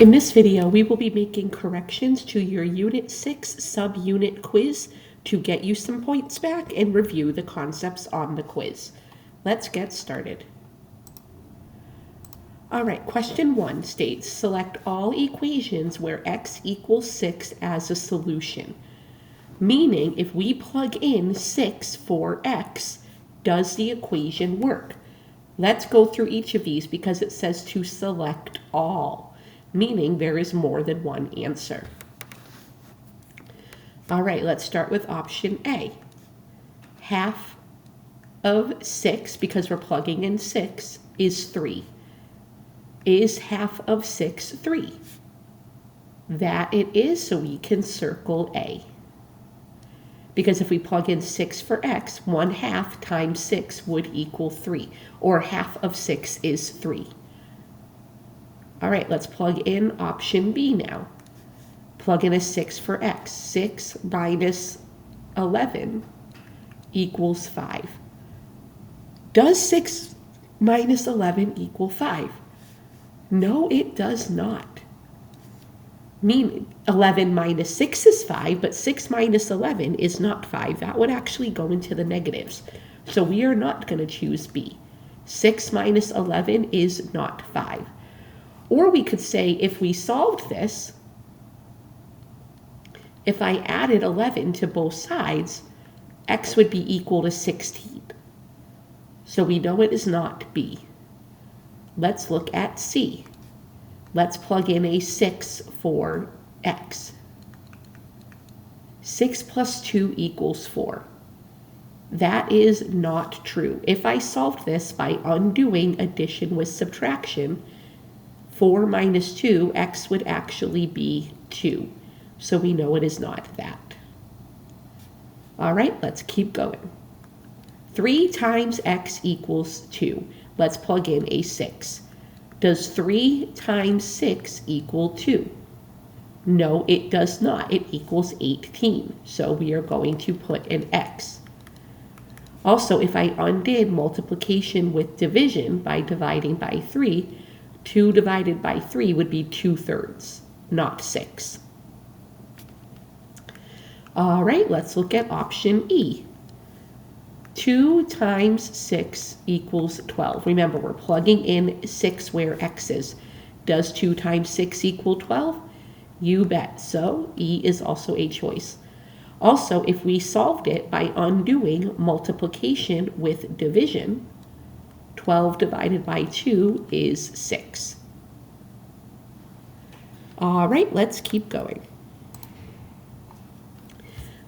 In this video, we will be making corrections to your Unit 6 subunit quiz to get you some points back and review the concepts on the quiz. Let's get started. All right, question 1 states, select all equations where x equals 6 as a solution. Meaning, if we plug in 6 for x, does the equation work? Let's go through each of these because it says to select all, meaning there is more than one answer. All right, let's start with option A. Half of 6, because we're plugging in 6, is 3. Is half of 6 3? That it is, so we can circle A. Because if we plug in 6 for x, 1/2 times 6 would equal 3, or half of 6 is 3. All right, let's plug in option B now. Plug in a 6 for x. 6 minus 11 equals 5. Does 6 minus 11 equal 5? No, it does not. Meaning 11 minus 6 is 5, but 6 minus 11 is not 5. That would actually go into the negatives. So we are not going to choose B. 6 minus 11 is not 5. Or we could say if we solved this, if I added 11 to both sides, x would be equal to 16. So we know it is not B. Let's look at C. Let's plug in a 6 for x. 6 plus 2 equals 4. That is not true. If I solved this by undoing addition with subtraction, 4 minus 2, x would actually be 2. So we know it is not that. All right, let's keep going. 3 times x equals 2. Let's plug in a 6. Does 3 times 6 equal 2? No, it does not. It equals 18. So we are going to put an x. Also, if I undid multiplication with division by dividing by 3, 2 divided by 3 would be 2/3, not 6. All right, let's look at option E. 2 times 6 equals 12. Remember, we're plugging in 6 where x is. Does 2 times 6 equal 12? You bet. So E is also a choice. Also, if we solved it by undoing multiplication with division, 12 divided by 2 is 6. All right, let's keep going.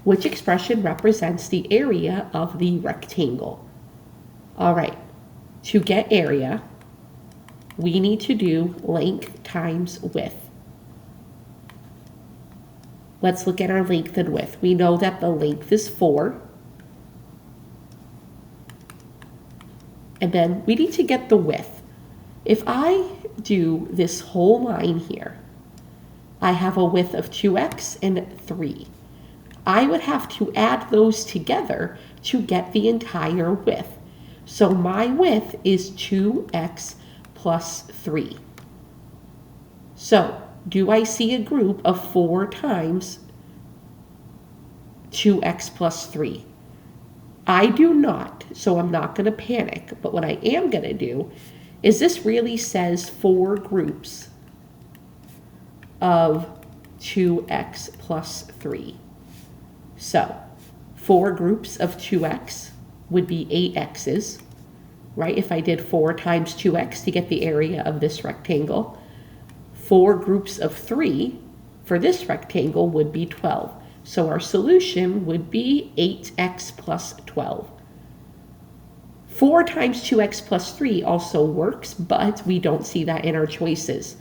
Which expression represents the area of the rectangle? All right, to get area, we need to do length times width. Let's look at our length and width. We know that the length is 4. And then we need to get the width. If I do this whole line here, I have a width of 2x and 3. I would have to add those together to get the entire width. So my width is 2x plus 3. So do I see a group of 4 times 2x plus 3? I do not, so I'm not going to panic. But what I am going to do is this really says 4 groups of 2x plus 3. So 4 groups of 2x would be 8 x's, right? If I did 4 times 2x to get the area of this rectangle. 4 groups of 3 for this rectangle would be 12. So our solution would be 8x plus 12. 4 times 2x plus 3 also works, but we don't see that in our choices.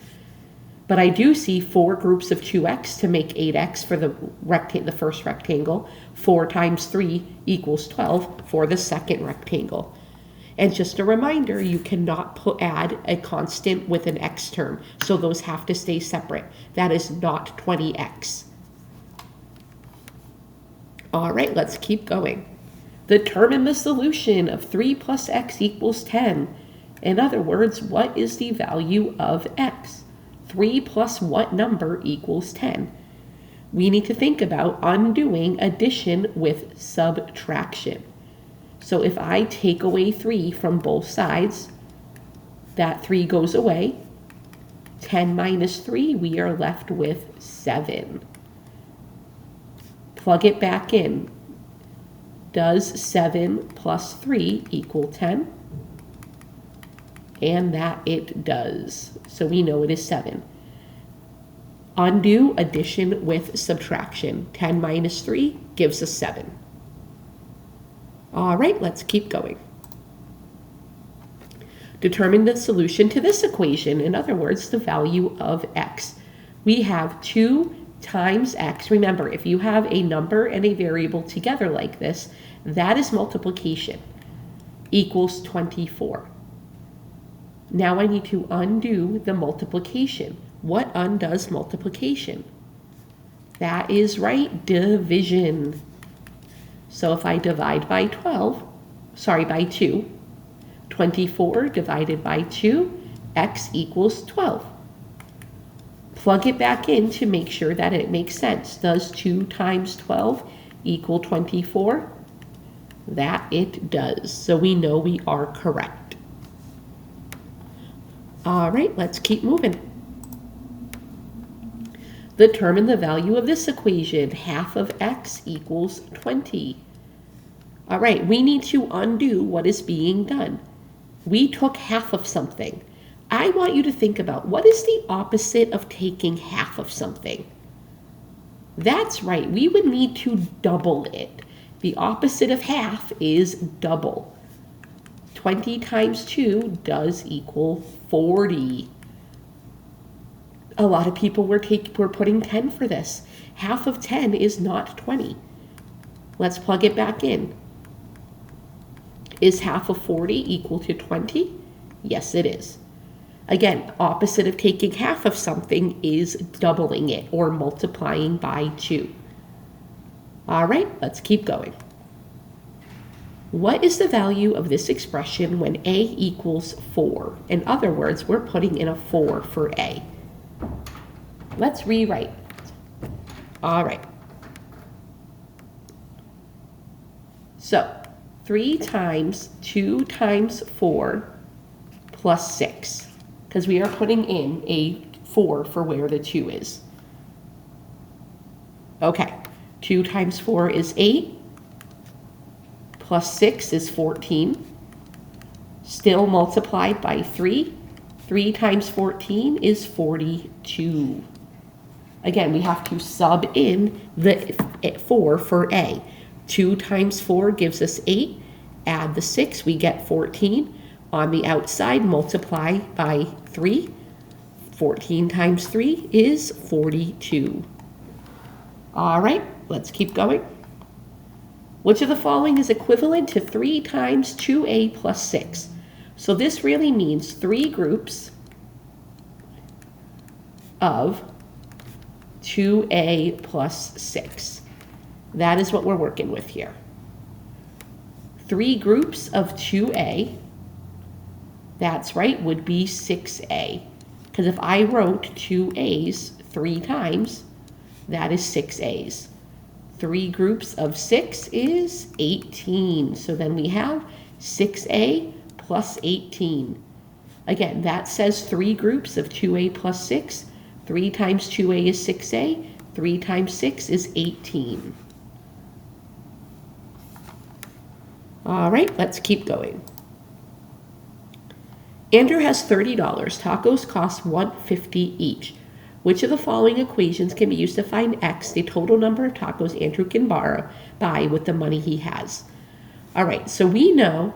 But I do see 4 groups of 2x to make 8x for the first rectangle. 4 times 3 equals 12 for the second rectangle. And just a reminder, you cannot add a constant with an x term, so those have to stay separate. That is not 20x. All right, let's keep going. Determine the solution of 3 plus x equals 10. In other words, what is the value of x? 3 plus what number equals 10? We need to think about undoing addition with subtraction. So if I take away 3 from both sides, that 3 goes away. 10 minus 3, we are left with 7. Plug it back in. Does 7 plus 3 equal 10? And that it does. So we know it is 7. Undo addition with subtraction. 10 minus 3 gives us 7. All right, let's keep going. Determine the solution to this equation. In other words, the value of x. We have 2 times x. Remember, if you have a number and a variable together like this, that is multiplication, equals 24. Now I need to undo the multiplication. What undoes multiplication? That is right, division. So if I divide by 2, 24 divided by 2, x equals 12. Plug it back in to make sure that it makes sense. Does 2 times 12 equal 24? That it does. So we know we are correct. All right, let's keep moving. Determine the value of this equation. Half of x equals 20. All right, we need to undo what is being done. We took half of something. I want you to think about what is the opposite of taking half of something? That's right, we would need to double it. The opposite of half is double. 20 times 2 does equal 40. A lot of people were putting 10 for this. Half of 10 is not 20. Let's plug it back in. Is half of 40 equal to 20? Yes, it is. Again, opposite of taking half of something is doubling it or multiplying by 2. All right, let's keep going. What is the value of this expression when a equals 4? In other words, we're putting in a 4 for a. Let's rewrite. All right. So 3 times 2 times 4 plus 6, because we are putting in a 4 for where the 2 is. Okay, 2 times 4 is 8, plus 6 is 14, still multiplied by 3. 3 times 14 is 42. Again, we have to sub in the 4 for a. 2 times 4 gives us 8. Add the 6, we get 14. On the outside, multiply by 3. 14 times 3 is 42. All right, let's keep going. Which of the following is equivalent to 3 times 2a plus 6? So this really means 3 groups of 2a plus 6. That is what we're working with here. 3 groups of 2a, that's right, would be 6a. Because if I wrote 2 a's 3 times, that is 6 a's. 3 groups of 6 is 18. So then we have 6a plus 18. Again, that says 3 groups of 2a plus 6. 3 times 2a is 6a. 3 times 6 is 18. All right, let's keep going. Andrew has $30. Tacos cost $1.50 each. Which of the following equations can be used to find x, the total number of tacos Andrew can buy with the money he has? All right, so we know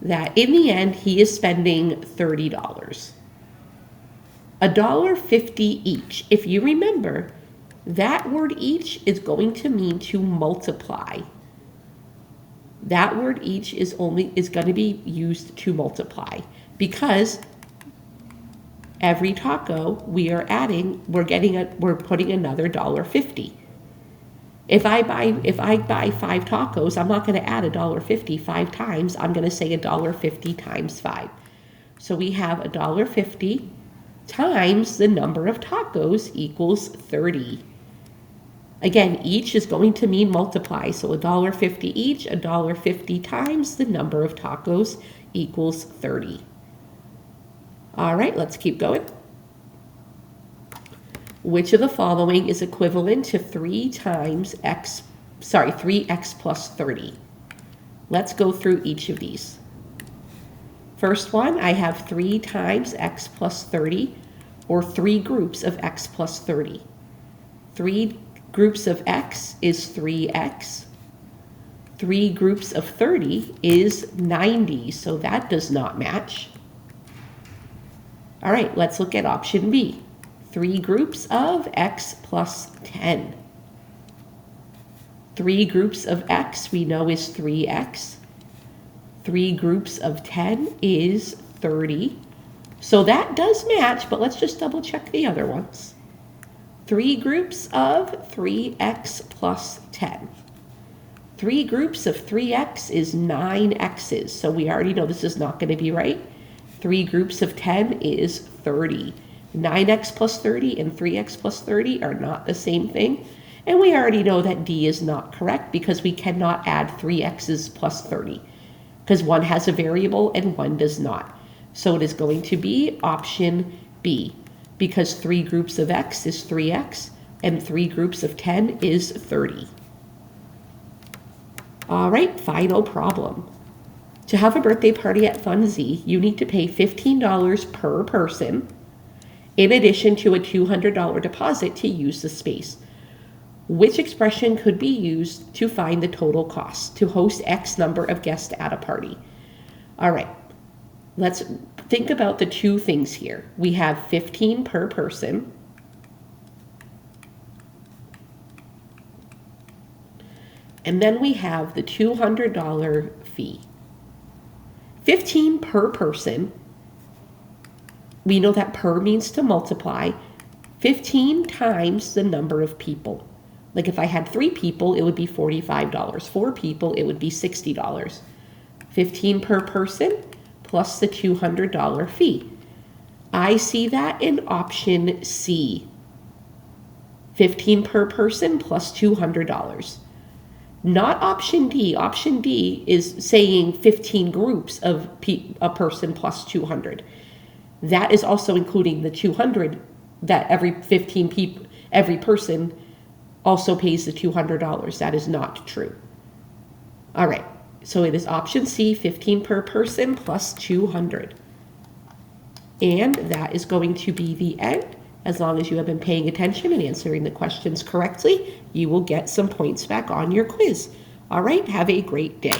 that in the end, he is spending $30. $1.50 each. If you remember, that word each is going to mean to multiply. That word each is going to be used to multiply because every taco we're putting another $1.50. If I buy 5 tacos, I'm not going to add $1.50 5 times. I'm going to say $1.50 times 5. So we have $1.50 times the number of tacos equals 30. Again, each is going to mean multiply, so $1.50 each, $1.50 times the number of tacos equals 30. All right, let's keep going. Which of the following is equivalent to 3x plus 30? Let's go through each of these. First one, I have 3 times x plus 30, or 3 groups of x plus 30. 3 groups of x is 3x. 3 groups of 30 is 90, so that does not match. All right, let's look at option B. 3 groups of x plus 10. 3 groups of x we know is 3x. 3 groups of 10 is 30. So that does match, but let's just double check the other ones. 3 groups of 3x plus 10. 3 groups of 3x is 9 x's, so we already know this is not going to be right. 3 groups of 10 is 30. 9x plus 30 and 3x plus 30 are not the same thing. And we already know that D is not correct because we cannot add 3x's plus 30 because one has a variable and one does not. So it is going to be option B because 3 groups of x is 3x and 3 groups of 10 is 30. All right, final problem. To have a birthday party at Fun Z, you need to pay $15 per person in addition to a $200 deposit to use the space. Which expression could be used to find the total cost to host X number of guests at a party? All right, let's think about the two things here. We have 15 per person. And then we have the $200 fee. 15 per person. We know that per means to multiply. 15 times the number of people. Like if I had 3 people, it would be $45. 4 people, it would be $60. 15 per person plus the $200 fee. I see that in option C. 15 per person plus $200. Not option D. Option D is saying 15 groups of a person plus 200. That is also including the 200 that every person also pays the $200. That is not true. All right, so it is option C, 15 per person plus 200. And that is going to be the end. As long as you have been paying attention and answering the questions correctly, you will get some points back on your quiz. All right, have a great day.